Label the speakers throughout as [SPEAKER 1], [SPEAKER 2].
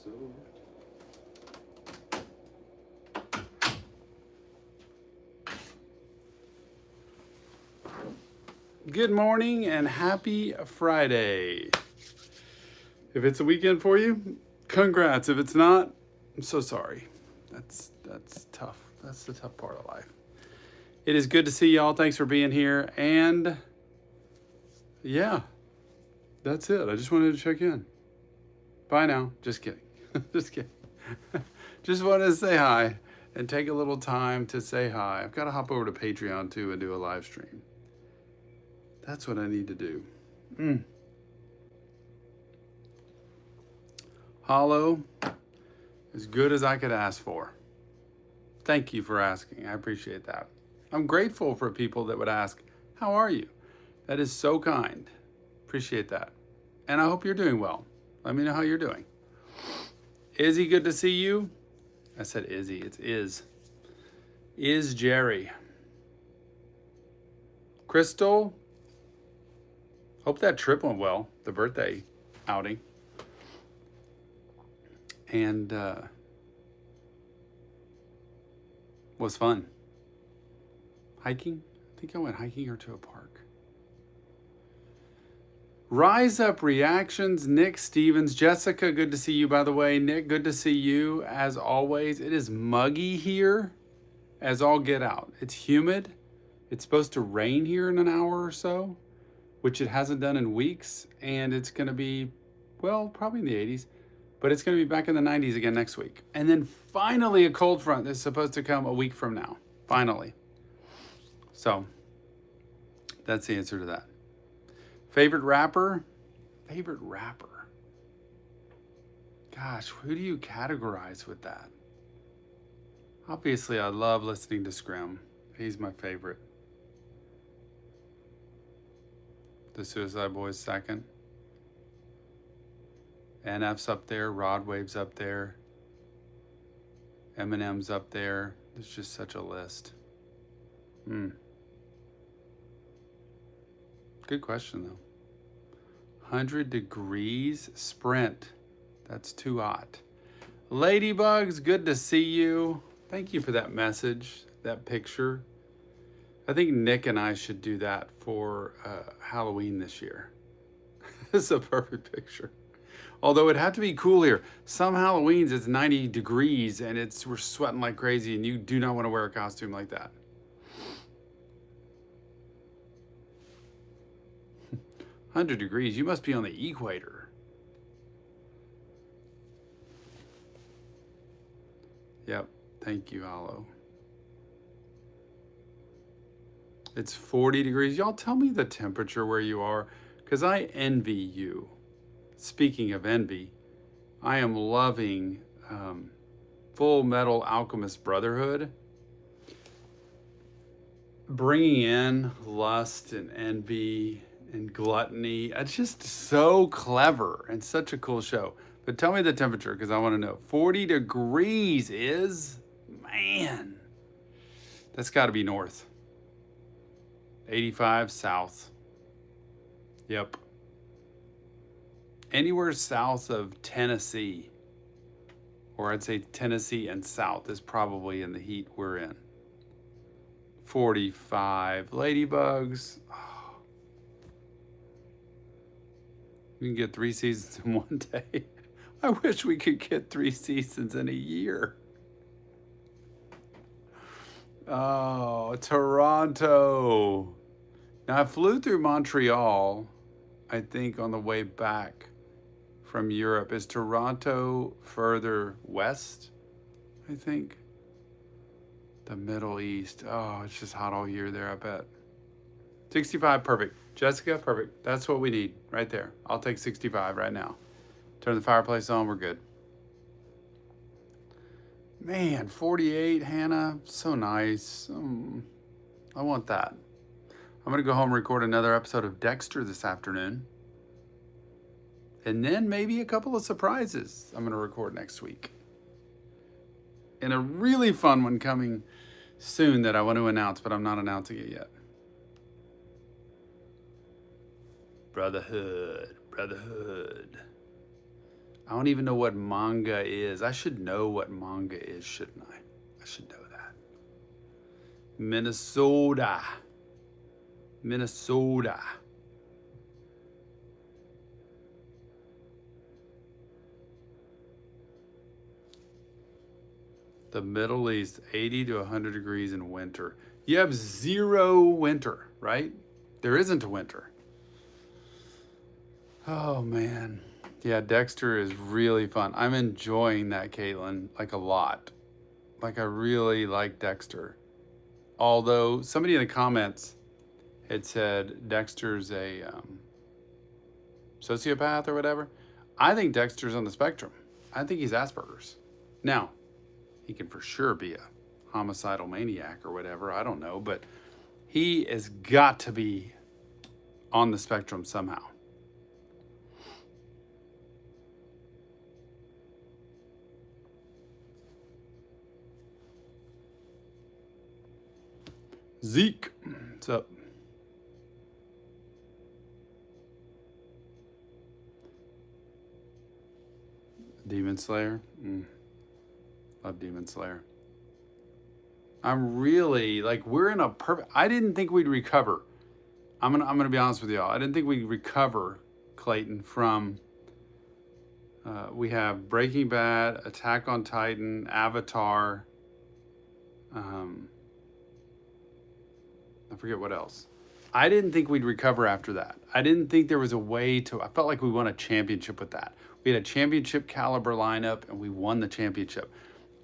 [SPEAKER 1] So. Good morning and happy Friday. If it's a weekend for you, congrats. If it's not, I'm so sorry. That's tough. That's the tough part of life. It is good to see y'all. Thanks for being here. And yeah, that's it. I just wanted to check in. Bye now. Just kidding. Just kidding. Just wanted to say hi and take a little time to say hi. I've got to hop over to Patreon too and do a live stream. That's what I need to do. Hollow, as good as I could ask for. Thank you for asking. I appreciate that. I'm grateful for people that would ask, how are you? That is so kind. Appreciate that. And I hope you're doing well. Let me know how you're doing. Izzy, good to see you. I said Izzy, it's Is Jerry. Crystal, hope that trip went well, the birthday outing. And was fun. Hiking? I think I went hiking or to a park. Rise Up Reactions, Nick Stevens. Jessica, good to see you, by the way. Nick, good to see you, as always. It is muggy here, as all get out. It's humid. It's supposed to rain here in an hour or so, which it hasn't done in weeks. And it's going to be, well, probably in the 80s. But it's going to be back in the 90s again next week. And then finally a cold front is supposed to come a week from now. Finally. So that's the answer to that. Favorite rapper? Favorite rapper. Gosh, who do you categorize with that? Obviously, I love listening to Scrim. He's my favorite. The Suicide Boys second. NF's up there, Rod Wave's up there, Eminem's up there. There's just such a list. Good question though. 100 degrees sprint. That's too hot. Ladybugs, good to see you. Thank you for that message, that picture. I think Nick and I should do that for Halloween this year. This is a perfect picture. Although it'd have to be cool here. Some Halloweens it's 90 degrees and we're sweating like crazy and you do not want to wear a costume like that. 100 degrees, you must be on the equator. Yep, thank you, Hollow. It's 40 degrees. Y'all tell me the temperature where you are, because I envy you. Speaking of envy, I am loving Full Metal Alchemist Brotherhood. Bringing in lust and envy and gluttony. It's just so clever and such a cool show. But tell me the temperature because I want to know. 40 degrees is, man, that's got to be north. 85 south. Yep. Anywhere south of Tennessee, or I'd say Tennessee and south, is probably in the heat we're in. 45 ladybugs. Oh. We can get 3 seasons in one day. I wish we could get 3 seasons in a year. Oh, Toronto. Now I flew through Montreal, I think on the way back from Europe. Is Toronto further west, I think? The Middle East. Oh, it's just hot all year there, I bet. 65, perfect. Jessica, perfect. That's what we need right there. I'll take 65 right now. Turn the fireplace on, we're good. Man, 48, Hannah, so nice. I want that. I'm gonna go home and record another episode of Dexter this afternoon. And then maybe a couple of surprises I'm gonna record next week. And a really fun one coming soon that I want to announce, but I'm not announcing it yet. Brotherhood. I don't even know what manga is. I should know what manga is, shouldn't I? I should know that. Minnesota. Minnesota. The Middle East, 80 to 100 degrees in winter. You have 0 winter, right? There isn't a winter. Oh, man. Yeah, Dexter is really fun. I'm enjoying that, Caitlin, like a lot. Like, I really like Dexter. Although somebody in the comments had said Dexter's a sociopath or whatever. I think Dexter's on the spectrum. I think he's Asperger's. Now, he can for sure be a homicidal maniac or whatever. I don't know, but he has got to be on the spectrum somehow. Zeke, what's up? Demon Slayer. Love Demon Slayer. I'm really like, we're in a perfect. I didn't think we'd recover. I'm gonna be honest with y'all. I didn't think we'd recover, Clayton, from. We have Breaking Bad, Attack on Titan, Avatar. I forget what else. I didn't think we'd recover after that. I didn't think there was a way to. I felt like we won a championship with that. We had a championship caliber lineup and we won the championship.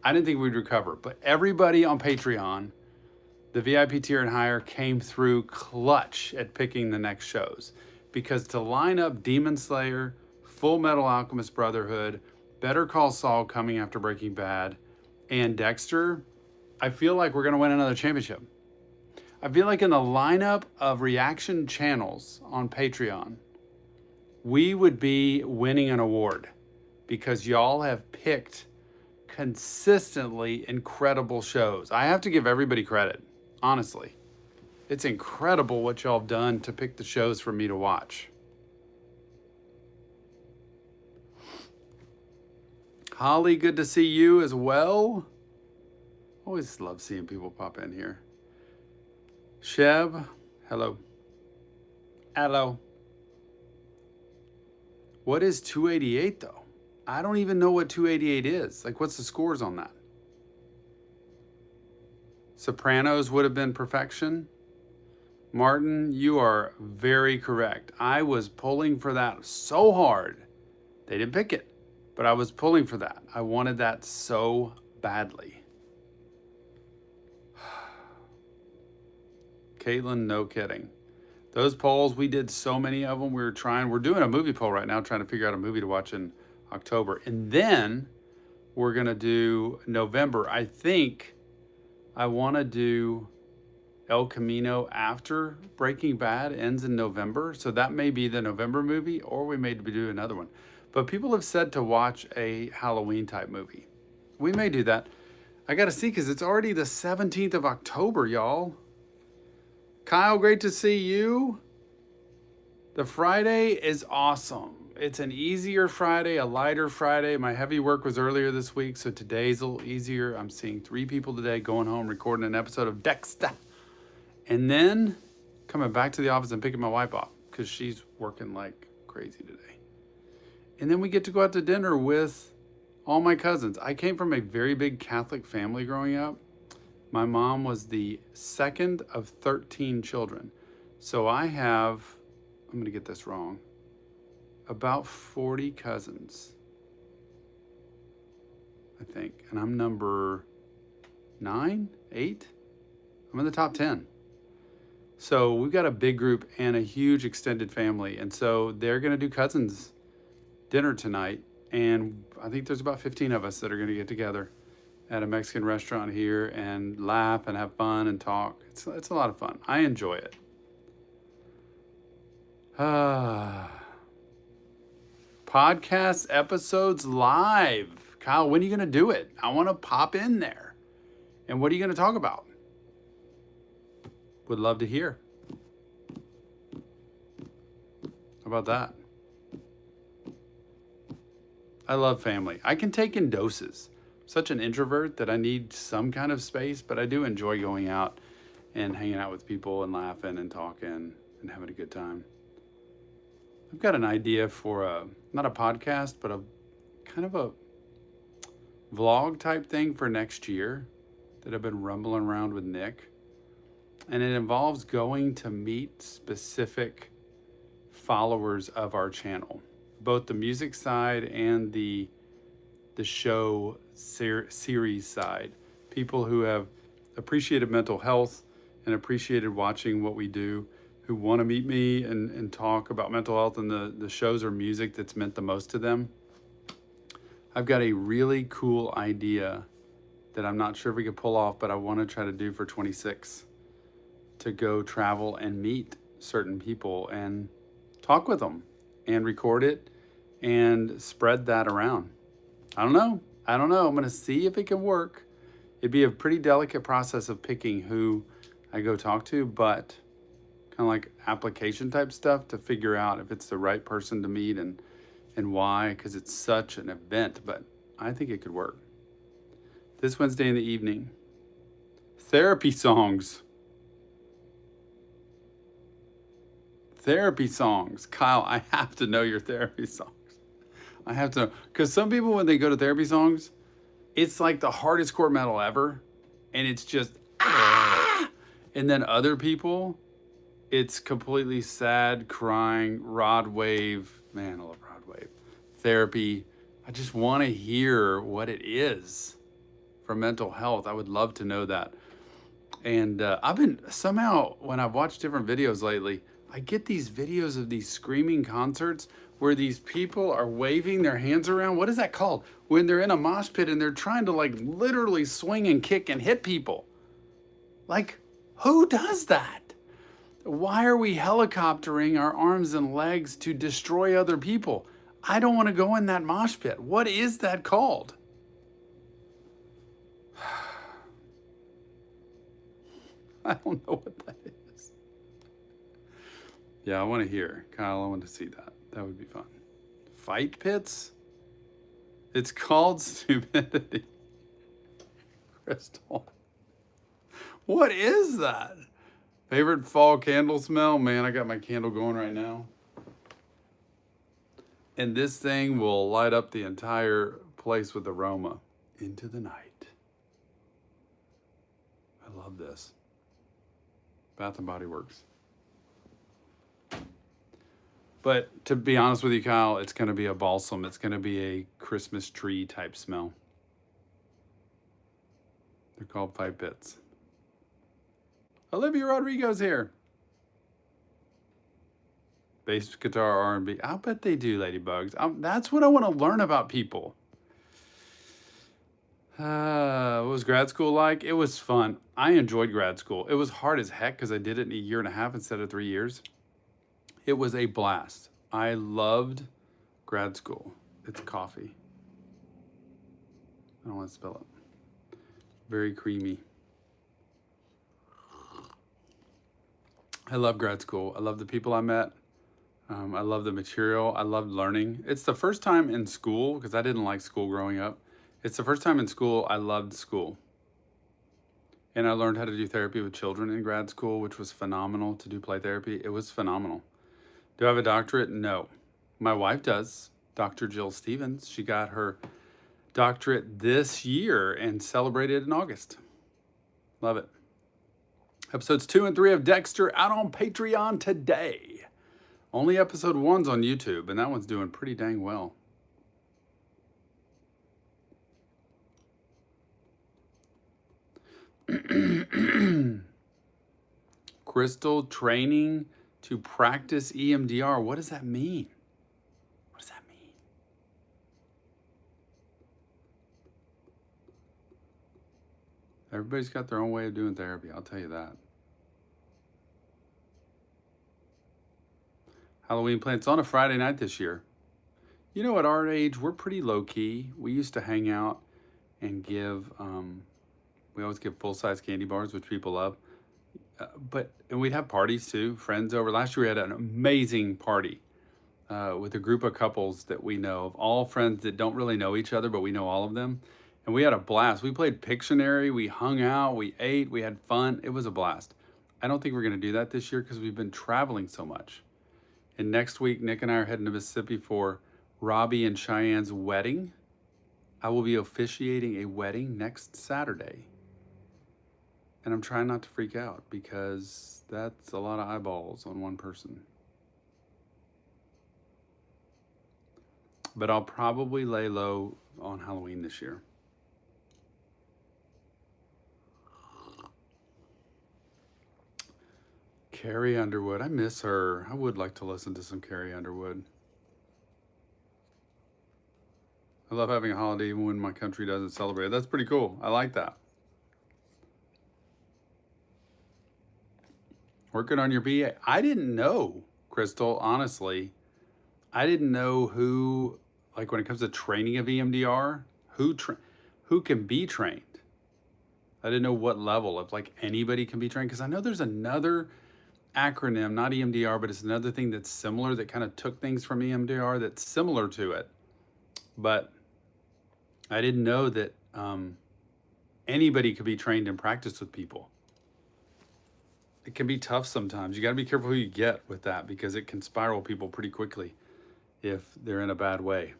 [SPEAKER 1] I didn't think we'd recover, but everybody on Patreon, the VIP tier and higher, came through clutch at picking the next shows. Because to line up Demon Slayer, Full Metal Alchemist Brotherhood, Better Call Saul coming after Breaking Bad, and Dexter, I feel like we're going to win another championship. I feel like in the lineup of reaction channels on Patreon, we would be winning an award because y'all have picked consistently incredible shows. I have to give everybody credit, honestly. It's incredible what y'all have done to pick the shows for me to watch. Holly, good to see you as well. Always love seeing people pop in here. Sheb, hello. Hello. What is 288 though? I don't even know what 288 is. Like, what's the scores on that? Sopranos would have been perfection. Martin, you are very correct. I was pulling for that so hard. They didn't pick it, but I was pulling for that. I wanted that so badly. Caitlin, no kidding. Those polls, we did so many of them. We're doing a movie poll right now, trying to figure out a movie to watch in October. And then we're going to do November. I think I want to do El Camino after Breaking Bad ends in November. So that may be the November movie, or we may do another one. But people have said to watch a Halloween type movie. We may do that. I got to see, because it's already the 17th of October, y'all. Kyle, great to see you. The Friday is awesome. It's an easier Friday, a lighter Friday. My heavy work was earlier this week, so today's a little easier. I'm seeing 3 people today, going home, recording an episode of Dexter. And then coming back to the office and picking my wife up because she's working like crazy today. And then we get to go out to dinner with all my cousins. I came from a very big Catholic family growing up. My mom was the second of 13 children. So I have, I'm going to get this wrong, about 40 cousins, I think. And I'm number 9, 8. I'm in the top 10. So we've got a big group and a huge extended family. And so they're going to do cousins dinner tonight. And I think there's about 15 of us that are going to get together at a Mexican restaurant here and laugh and have fun and talk. It's a lot of fun. I enjoy it. Podcast episodes live. Kyle, when are you going to do it? I want to pop in there. And what are you going to talk about? Would love to hear. How about that? I love family. I can take in doses. Such an introvert that I need some kind of space, but I do enjoy going out and hanging out with people and laughing and talking and having a good time. I've got an idea for not a podcast, but a kind of a vlog type thing for next year that I've been rumbling around with Nick. And it involves going to meet specific followers of our channel, both the music side and the show series side. People who have appreciated mental health and appreciated watching what we do, who want to meet me and talk about mental health and the shows or music that's meant the most to them. I've got a really cool idea that I'm not sure if we could pull off, but I want to try to do for 26, to go travel and meet certain people and talk with them and record it and spread that around. I don't know. I'm going to see if it can work. It'd be a pretty delicate process of picking who I go talk to, but kind of like application type stuff to figure out if it's the right person to meet and why, because it's such an event, but I think it could work. This Wednesday in the evening, therapy songs. Therapy songs. Kyle, I have to know your therapy songs. I have to know. Because some people, when they go to therapy songs, it's like the hardest core metal ever. And it's just, ah! And then other people, it's completely sad, crying, rod wave. Man, I love rod wave. Therapy. I just want to hear what it is for mental health. I would love to know that. And I've been, somehow, when I've watched different videos lately, I get these videos of these screaming concerts where these people are waving their hands around. What is that called? When they're in a mosh pit and they're trying to like literally swing and kick and hit people. Like, who does that? Why are we helicoptering our arms and legs to destroy other people? I don't want to go in that mosh pit. What is that called? I don't know what that is. Yeah, I want to hear. Kyle, I want to see that. That would be fun. Fight pits? It's called stupidity. Crystal. What is that? Favorite fall candle smell? Man, I got my candle going right now. And this thing will light up the entire place with aroma into the night. I love this. Bath and Body Works. But to be honest with you, Kyle, it's going to be a balsam. It's going to be a Christmas tree type smell. They're called Fight Pits. Olivia Rodrigo's here. Bass guitar, R&B. I'll bet they do, Ladybugs. That's what I want to learn about people. What was grad school like? It was fun. I enjoyed grad school. It was hard as heck because I did it in a year and a half instead of 3 years. It was a blast. I loved grad school. It's coffee. I don't want to spill it. Very creamy. I love grad school. I love the people I met. I love the material. I loved learning. It's the first time in school, because I didn't like school growing up. It's the first time in school I loved school. And I learned how to do therapy with children in grad school, which was phenomenal, to do play therapy. It was phenomenal. Do I have a doctorate? No. My wife does, Dr. Jill Stevens. She got her doctorate this year and celebrated in August. Love it. Episodes 2 and 3 of Dexter out on Patreon today. Only episode 1's on YouTube, and that one's doing pretty dang well. Crystal training to practice EMDR. What does that mean? What does that mean? Everybody's got their own way of doing therapy, I'll tell you that. Halloween plans on a Friday night this year. You know, at our age, we're pretty low key. We used to hang out and give, we always give full-size candy bars, which people love. And we'd have parties too, friends over. Last year we had an amazing party. with a group of couples that we know, of all friends that don't really know each other, but we know all of them. And we had a blast. We played Pictionary, we hung out, we ate, we had fun. It was a blast. I don't think we're going to do that this year because we've been traveling so much. And next week, Nick and I are heading to Mississippi for Robbie and Cheyenne's wedding. I will be officiating a wedding next Saturday. And I'm trying not to freak out because that's a lot of eyeballs on one person. But I'll probably lay low on Halloween this year. Carrie Underwood, I miss her. I would like to listen to some Carrie Underwood. I love having a holiday even when my country doesn't celebrate it. That's pretty cool. I like that. Working on your BA. I didn't know, Crystal, honestly. I didn't know who, like when it comes to training of EMDR, who can be trained. I didn't know what level, if like anybody can be trained, because I know there's another acronym, not EMDR, but it's another thing that's similar that kind of took things from EMDR that's similar to it. But I didn't know that anybody could be trained and practice with people. It can be tough sometimes. You got to be careful who you get with that because it can spiral people pretty quickly if they're in a bad way.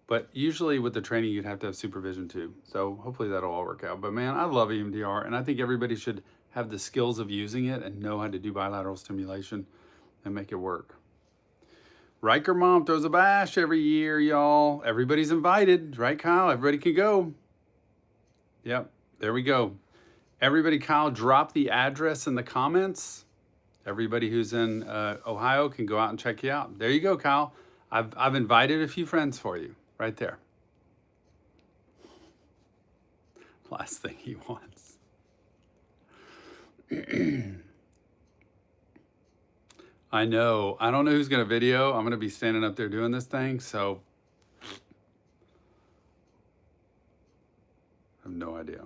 [SPEAKER 1] But usually with the training, you'd have to have supervision too. So hopefully that'll all work out. But man, I love EMDR, and I think everybody should have the skills of using it and know how to do bilateral stimulation and make it work. Riker Mom throws a bash every year, y'all. Everybody's invited, right, Kyle? Everybody can go. Yep, there we go. Everybody, Kyle, drop the address in the comments. Everybody who's in Ohio can go out and check you out. There you go, Kyle. I've invited a few friends for you, right there. Last thing he wants. I know. I don't know who's gonna video. I'm gonna be standing up there doing this thing, so I have no idea.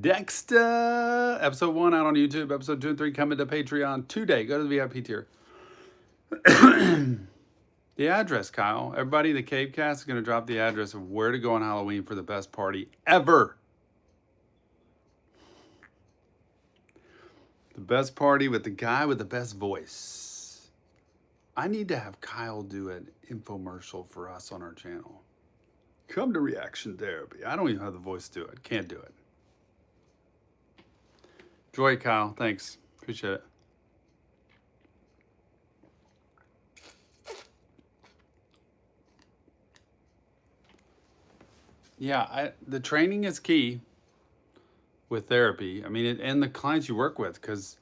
[SPEAKER 1] Dexter, episode 1 out on YouTube, episode 2 and 3 coming to Patreon today. Go to the VIP tier. The address, Kyle. Everybody, the Cavecast is going to drop the address of where to go on Halloween for the best party ever. The best party with the guy with the best voice. I need to have Kyle do an infomercial for us on our channel. Come to Reaction Therapy. I don't even have the voice to do it. Can't do it. Enjoy it, Kyle. Thanks. Appreciate it. Yeah, the training is key with therapy. I mean, and the clients you work with, because,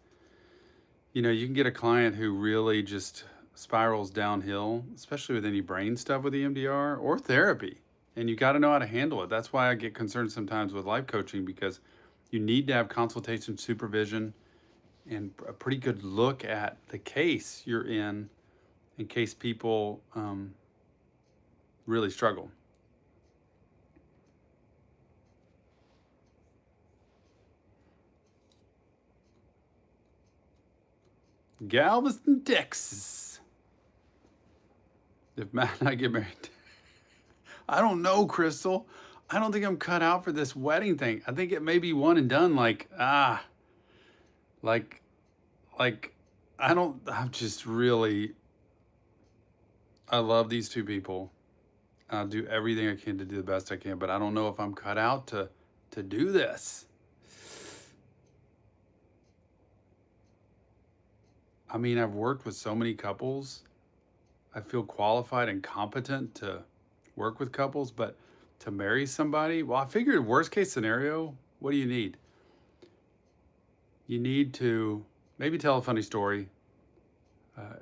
[SPEAKER 1] you know, you can get a client who really just spirals downhill, especially with any brain stuff with EMDR or therapy. And you got to know how to handle it. That's why I get concerned sometimes with life coaching, because you need to have consultation, supervision, and a pretty good look at the case you're in case people really struggle. Galveston, Texas. If Matt and I get married, I don't know, Crystal. I don't think I'm cut out for this wedding thing. I think it may be one and done. I'm just really, I love these two people. I'll do everything I can to do the best I can, but I don't know if I'm cut out to do this. I mean, I've worked with so many couples. I feel qualified and competent to work with couples, but to marry somebody, well, I figured worst case scenario, what do you need? You need to maybe tell a funny story,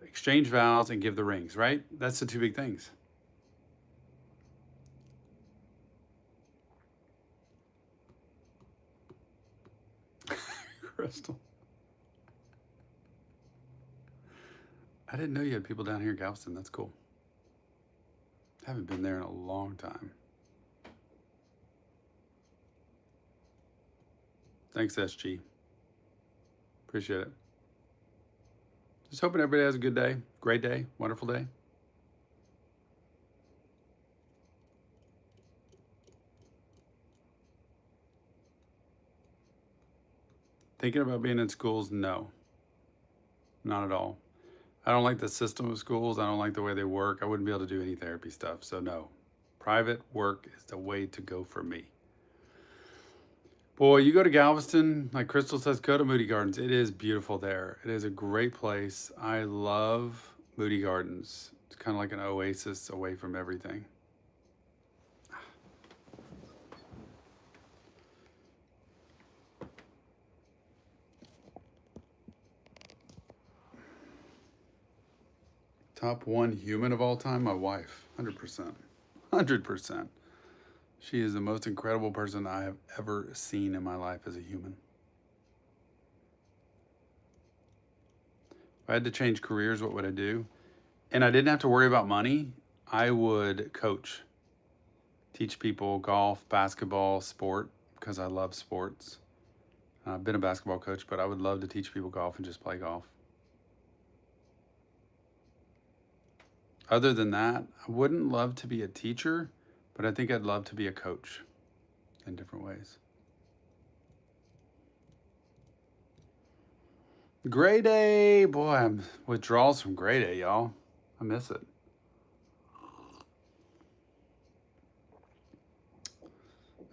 [SPEAKER 1] exchange vows, and give the rings, right? That's the two big things. Crystal. I didn't know you had people down here in Galveston. That's cool. Haven't been there in a long time. Thanks, SG. Appreciate it. Just hoping everybody has a good day, great day, wonderful day. Thinking about being in schools? No, not at all. I don't like the system of schools. I don't like the way they work. I wouldn't be able to do any therapy stuff. So no, private work is the way to go for me. Boy, you go to Galveston, like Crystal says, go to Moody Gardens. It is beautiful there. It is a great place. I love Moody Gardens. It's kind of like an oasis away from everything. Top one human of all time, my wife, 100%. 100%. She is the most incredible person I have ever seen in my life as a human. If I had to change careers, what would I do? And I didn't have to worry about money. I would coach, teach people golf, basketball, sport, because I love sports. I've been a basketball coach, but I would love to teach people golf and just play golf. Other than that, I wouldn't love to be a teacher, but I think I'd love to be a coach in different ways. Grade A, boy, I'm withdrawals from grade A, y'all. I miss it.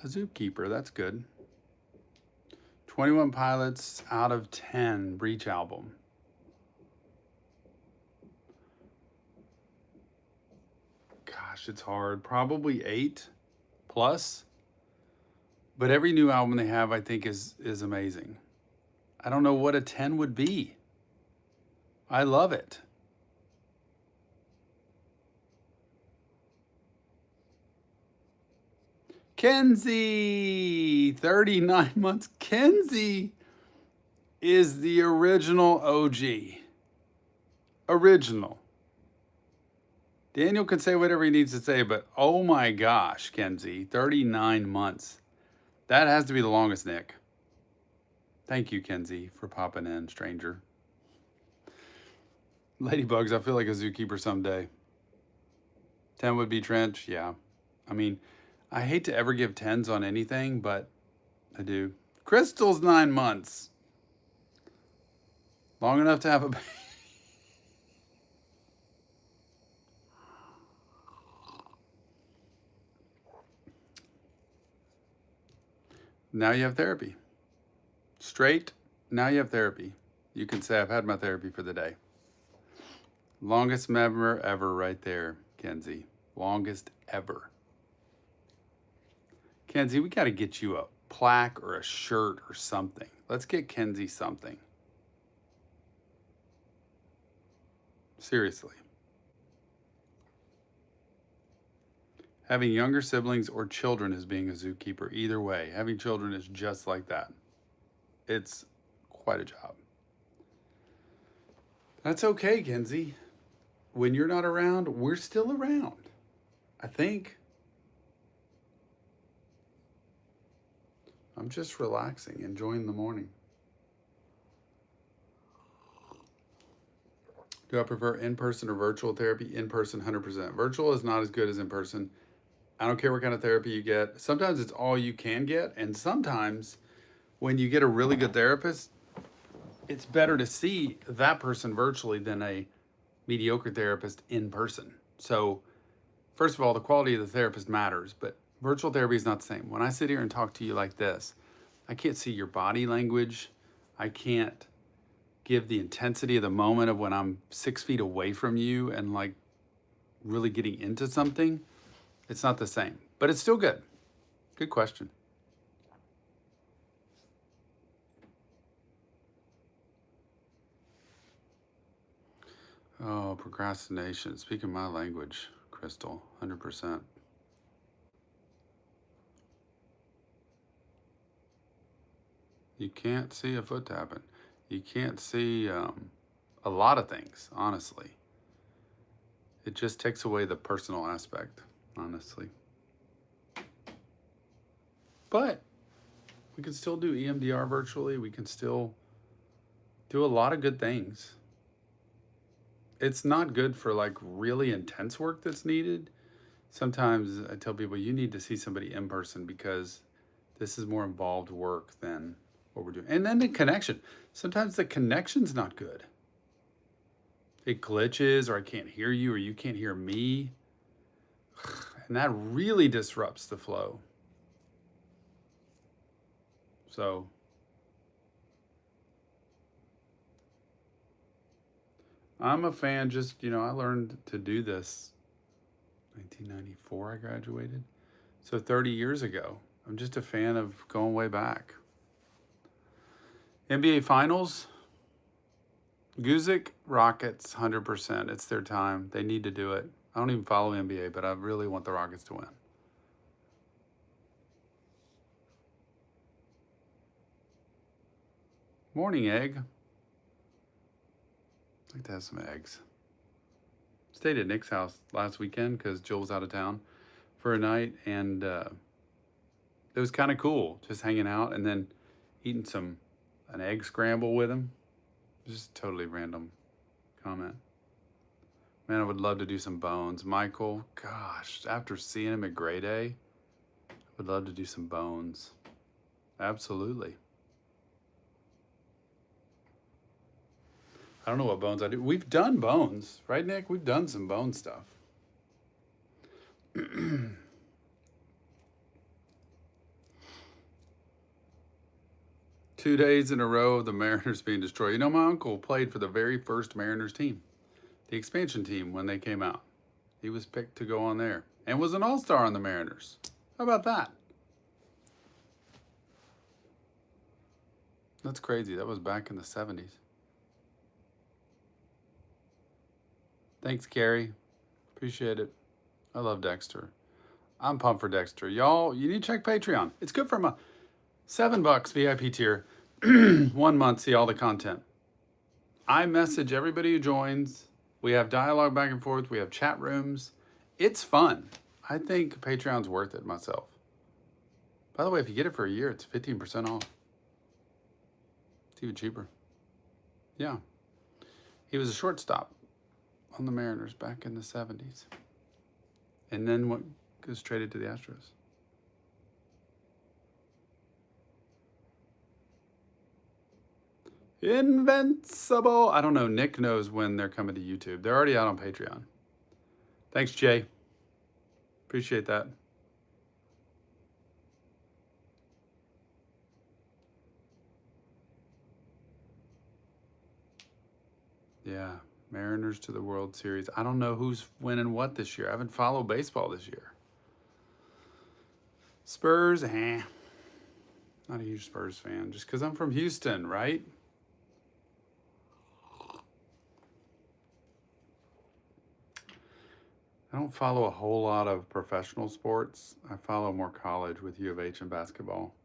[SPEAKER 1] A zookeeper, that's good. 21 Pilots out of 10 Breach album. Gosh, it's hard. Probably 8 plus. But every new album they have, I think, is amazing. I don't know what a 10 would be. I love it. Kenzie, 39 months. Kenzie is the original OG. Original. Daniel can say whatever he needs to say, but oh my gosh, Kenzie, 39 months. That has to be the longest, Nick. Thank you, Kenzie, for popping in, stranger. Ladybugs, I feel like a zookeeper someday. 10 would be Trench, yeah. I mean, I hate to ever give 10s on anything, but I do. Crystal's 9 months. Long enough to have a baby. Now you have therapy. Straight, now you have therapy. You can say, I've had my therapy for the day. Longest member ever right there, Kenzie. Longest ever. Kenzie, we got to get you a plaque or a shirt or something. Let's get Kenzie something. Seriously. Having younger siblings or children is being a zookeeper. Either way, having children is just like that. It's quite a job. That's okay, Kenzie. When you're not around, we're still around. I think. I'm just relaxing, enjoying the morning. Do I prefer in-person or virtual therapy? In-person, 100%. Virtual is not as good as in-person. I don't care what kind of therapy you get. Sometimes it's all you can get, and sometimes when you get a really good therapist, it's better to see that person virtually than a mediocre therapist in person. So, first of all, the quality of the therapist matters, but virtual therapy is not the same. When I sit here and talk to you like this, I can't see your body language. I can't give the intensity of the moment of when I'm 6 feet away from you and like really getting into something. It's not the same, but it's still good. Good question. Oh, procrastination. Speaking my language, Crystal, 100%. You can't see a foot tapping. You can't see a lot of things, honestly. It just takes away the personal aspect, honestly. But we can still do EMDR virtually. We can still do a lot of good things. It's not good for like really intense work that's needed. Sometimes I tell people you need to see somebody in person because this is more involved work than what we're doing. And then the connection. Sometimes the connection's not good. It glitches, or I can't hear you, or you can't hear me. And that really disrupts the flow. So I'm a fan. Just, I learned to do this 1994 I graduated. So 30 years ago. I'm just a fan of going way back. NBA Finals. Guzik, Rockets, 100%. It's their time. They need to do it. I don't even follow NBA, but I really want the Rockets to win. Morning, egg. I'd like to have some eggs. Stayed at Nick's house last weekend because Jill was out of town for a night, and it was kind of cool just hanging out and then eating an egg scramble with him. Just totally random comment. Man, I would love to do some bones. Michael, gosh, after seeing him at Grey Day, I would love to do some bones. Absolutely. I don't know what bones I do. We've done bones, right, Nick? We've done some bone stuff. 2 days in a row of the Mariners being destroyed. My uncle played for the very first Mariners team, the expansion team when they came out. He was picked to go on there and was an all-star on the Mariners. How about that? That's crazy. That was back in the 70s. Thanks, Carrie. Appreciate it. I love Dexter. I'm pumped for Dexter. Y'all, you need to check Patreon. It's good for $7 VIP tier. 1 month, see all the content. I message everybody who joins. We have dialogue back and forth. We have chat rooms. It's fun. I think Patreon's worth it myself. By the way, if you get it for a year, it's 15% off. It's even cheaper. Yeah. He was a shortstop on the Mariners back in the 70s. And then what goes traded to the Astros. Invincible. I don't know. Nick knows when they're coming to YouTube. They're already out on Patreon. Thanks, Jay. Appreciate that. Yeah, Mariners to the World Series. I don't know who's winning what this year. I haven't followed baseball this year. Spurs, not a huge Spurs fan, just because I'm from Houston, right? I don't follow a whole lot of professional sports. I follow more college with U of H and basketball.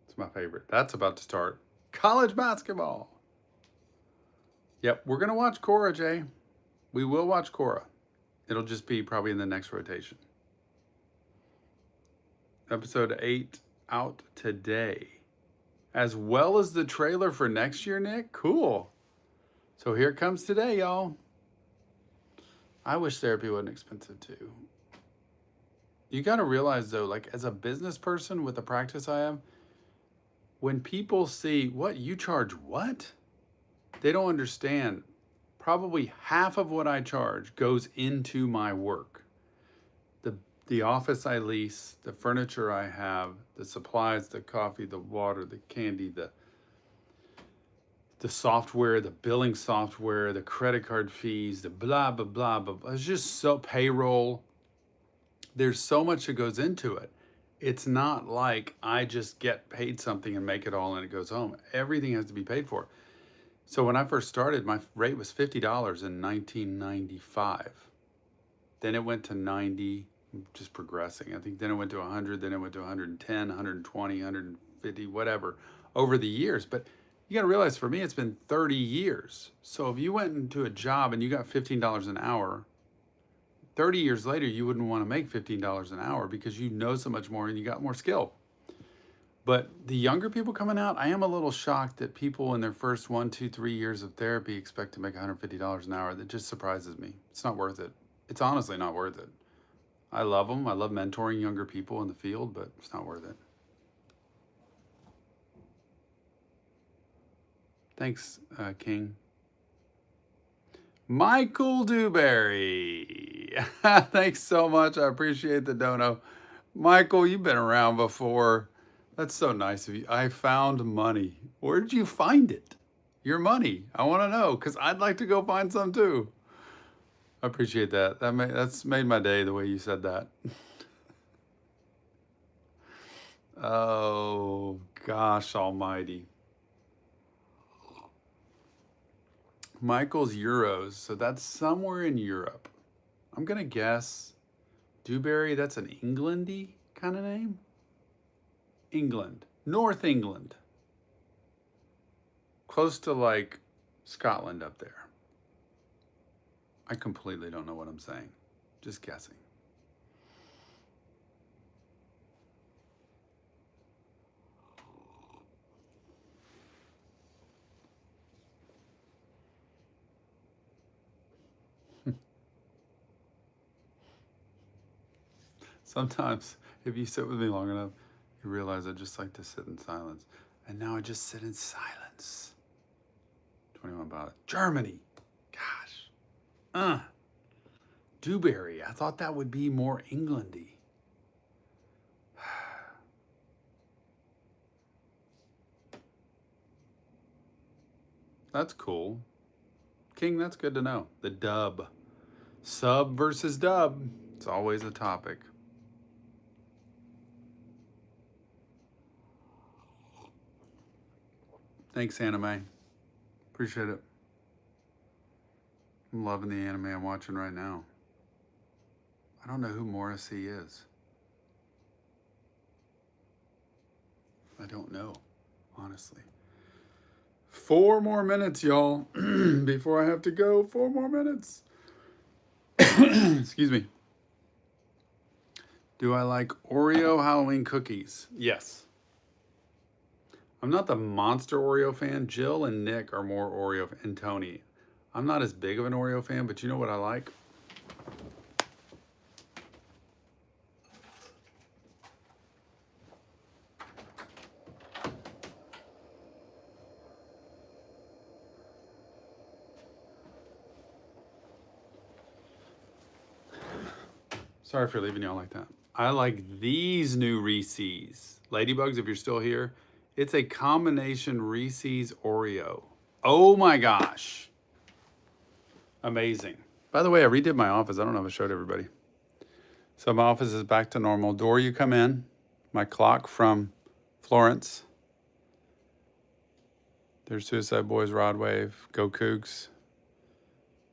[SPEAKER 1] It's my favorite. That's about to start. College basketball. Yep, we're going to watch Cora, Jay. We will watch Cora. It'll just be probably in the next rotation. Episode 8 out today. As well as the trailer for next year, Nick. Cool. So here it comes today, y'all. I wish therapy wasn't expensive too. You got to realize though, like as a business person with the practice I have, when people see what you charge, what? They don't understand. Probably half of what I charge goes into my work. The office I lease, the furniture I have, the supplies, the coffee, the water, the candy, the software, the billing software, the credit card fees, the blah, blah, blah, blah. It's just so payroll. There's so much that goes into it. It's not like I just get paid something and make it all and it goes home. Everything has to be paid for. So when I first started, my rate was $50 in 1995. Then it went to 90, just progressing. I think then it went to 100, then it went to 110, 120, 150, whatever, over the years. But you got to realize for me, it's been 30 years. So if you went into a job and you got $15 an hour, 30 years later, you wouldn't want to make $15 an hour because you know so much more and you got more skill. But the younger people coming out, I am a little shocked that people in their first 1, 2, 3 years of therapy expect to make $150 an hour. That just surprises me. It's not worth it. It's honestly not worth it. I love them. I love mentoring younger people in the field, but it's not worth it. Thanks, King. Michael Dewberry. Thanks so much. I appreciate the dono. Michael, you've been around before. That's so nice of you. I found money. Where did you find it? Your money. I want to know because I'd like to go find some too. I appreciate that. That's made my day the way you said that. Oh, gosh almighty. Michael's Euros. So that's somewhere in Europe. I'm going to guess Dewberry, that's an Englandy kind of name? England. North England. Close to like Scotland up there. I completely don't know what I'm saying. Just guessing. Sometimes, if you sit with me long enough, you realize I just like to sit in silence. And now I just sit in silence. 21 about it. Germany. Gosh. Dewberry. I thought that would be more Englandy. That's cool. King, that's good to know. The dub. Sub versus dub. It's always a topic. Thanks, anime. Appreciate it. I'm loving the anime I'm watching right now. I don't know who Morrissey is. I don't know, honestly. 4 more minutes, y'all, before I have to go. 4 more minutes. Excuse me. Do I like Oreo Halloween cookies? Yes. I'm not the monster Oreo fan. Jill and Nick are more Oreo, and Tony. I'm not as big of an Oreo fan, but you know what I like? Sorry for leaving y'all like that. I like these new Reese's. Ladybugs, if you're still here, it's a combination Reese's Oreo. Oh my gosh. Amazing. By the way, I redid my office. I don't know if I showed everybody. So my office is back to normal. Door you come in. My clock from Florence. There's Suicide Boys, Rod Wave, Go Cougs.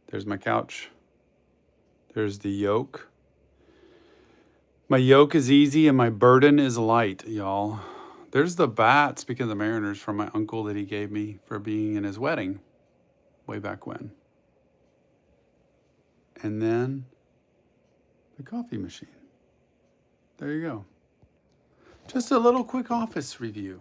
[SPEAKER 1] There's my couch. There's the yoke. My yoke is easy and my burden is light, y'all. There's the bat, speaking of the Mariners, from my uncle that he gave me for being in his wedding way back when. And then the coffee machine. There you go. Just a little quick office review.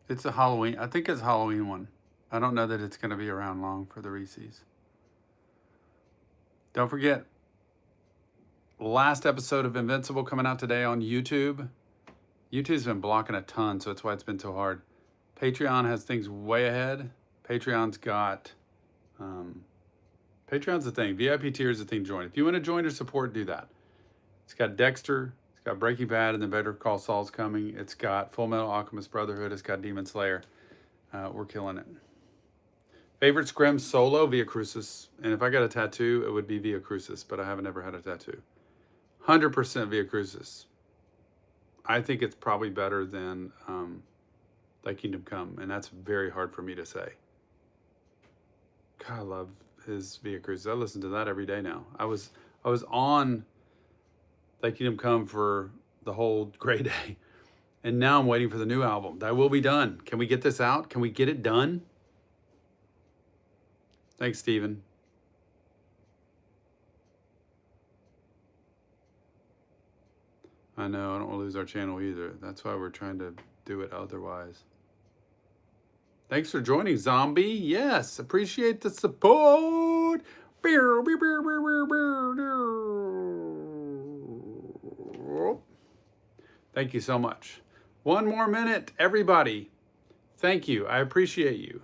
[SPEAKER 1] It's a Halloween. I think it's a Halloween one. I don't know that it's going to be around long for the Reese's. Don't forget, last episode of Invincible coming out today on YouTube. YouTube's been blocking a ton, so that's why it's been so hard. Patreon has things way ahead. Patreon's got, Patreon's the thing. VIP tier is the thing to join. If you want to join or support, do that. It's got Dexter. It's got Breaking Bad and then Better Call Saul's coming. It's got Full Metal Alchemist Brotherhood. It's got Demon Slayer. We're killing it. Favorite Scrim solo, Via Crucis. And if I got a tattoo, it would be Via Crucis, but I haven't ever had a tattoo. 100% Via Crucis. I think it's probably better than Thy Kingdom Come, and that's very hard for me to say. God, I love his Via Crucis. I listen to that every day now. I was on Thy Kingdom Come for the whole Grey Day, and now I'm waiting for the new album. That will be done. Can we get this out? Can we get it done? Thanks, Steven. I know, I don't want to lose our channel either. That's why we're trying to do it otherwise. Thanks for joining, Zombie. Yes, appreciate the support. Thank you so much. One more minute, everybody. Thank you. I appreciate you.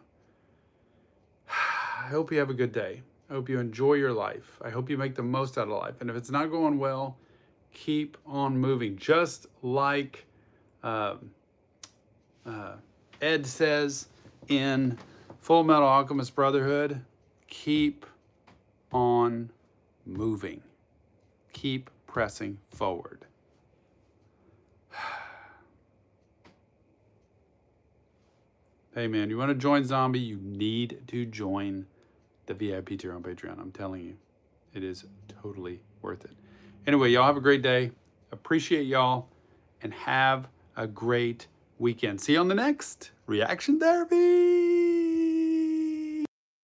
[SPEAKER 1] I hope you have a good day. I hope you enjoy your life. I hope you make the most out of life. And if it's not going well, keep on moving. Just like Ed says in Full Metal Alchemist Brotherhood, keep on moving. Keep pressing forward. Hey man, you want to join Zombie? You need to join the VIP tier on Patreon. I'm telling you, it is totally worth it. Anyway, y'all have a great day. Appreciate y'all and have a great weekend. See you on the next Reaction Therapy.